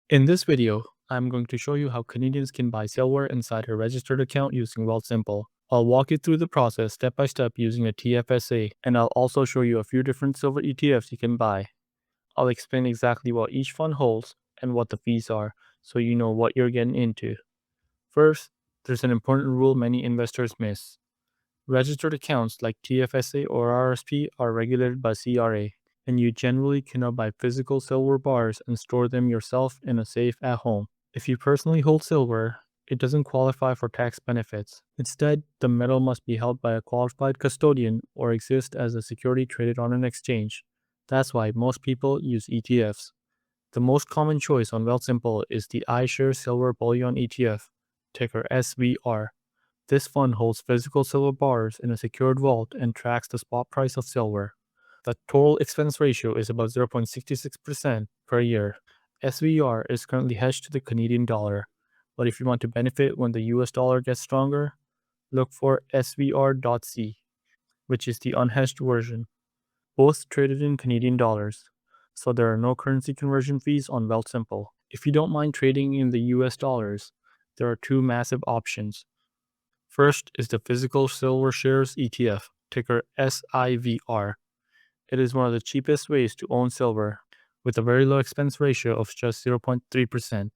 In this video, I'm going to show you how Canadians can buy silver inside a registered account using Wealthsimple. I'll walk you through the process step by step using a TFSA, and I'll also show you a few different silver ETFs you can buy. I'll explain exactly what each fund holds and what the fees are, so you know what you're getting into. First, there's an important rule many investors miss. Registered accounts like TFSA or RRSP are regulated by CRA, and you generally cannot buy physical silver bars and store them yourself in a safe at home. If you personally hold silver, it doesn't qualify for tax benefits. Instead, the metal must be held by a qualified custodian or exist as a security traded on an exchange. That's why most people use ETFs. The most common choice on Wealthsimple is the iShares Silver Bullion ETF, ticker SVR. This fund holds physical silver bars in a secured vault and tracks the spot price of silver. The total expense ratio is about 0.66% per year. SVR is currently hedged to the Canadian dollar, but if you want to benefit when the US dollar gets stronger, look for SVR.C, which is the unhedged version. Both traded in Canadian dollars, so there are no currency conversion fees on Wealthsimple. If you don't mind trading in the US dollars, there are two massive options. First is the Physical Silver Shares ETF, ticker SIVR. It is one of the cheapest ways to own silver, with a very low expense ratio of just 0.3%. The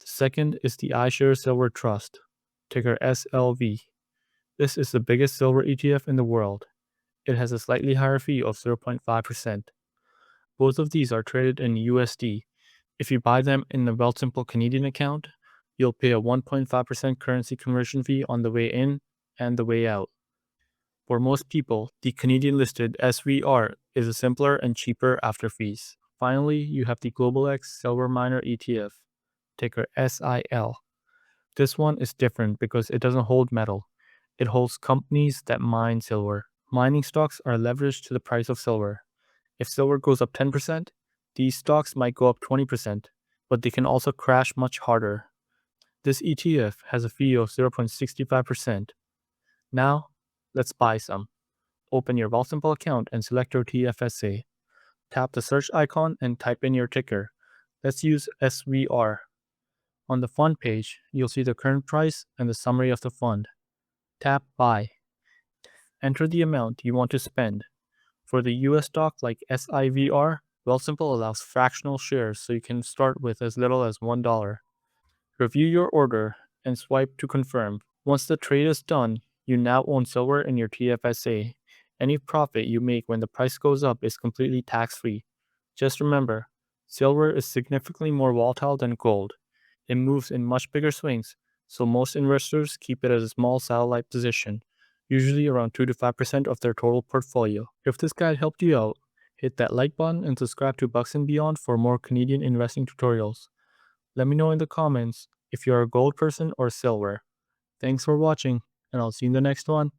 second is the iShares Silver Trust, ticker SLV. This is the biggest silver ETF in the world. It has a slightly higher fee of 0.5%. Both of these are traded in USD. If you buy them in the Wealthsimple Canadian account, you'll pay a 1.5% currency conversion fee on the way in and the way out. For most people, the Canadian listed SVR is a simpler and cheaper after fees. Finally, you have the Global X Silver Miner ETF, ticker SIL. This one is different because it doesn't hold metal. It holds companies that mine silver. Mining stocks are leveraged to the price of silver. If silver goes up 10%, these stocks might go up 20%, but they can also crash much harder. This ETF has a fee of 0.65%. Now, let's buy some. Open your Wealthsimple account and select your TFSA. Tap the search icon and type in your ticker. Let's use SVR. On the fund page, you'll see the current price and the summary of the fund. Tap Buy. Enter the amount you want to spend. For the US stock like SIVR, Wealthsimple allows fractional shares, so you can start with as little as $1. Review your order and swipe to confirm. Once the trade is done, you now own silver in your TFSA. Any profit you make when the price goes up is completely tax-free. Just remember, silver is significantly more volatile than gold. It moves in much bigger swings, so most investors keep it as a small satellite position, usually around 2 to 5% of their total portfolio. If this guide helped you out, hit that like button and subscribe to Bucks and Beyond for more Canadian investing tutorials. Let me know in the comments if you're a gold person or silver. Thanks for watching, and I'll see you in the next one.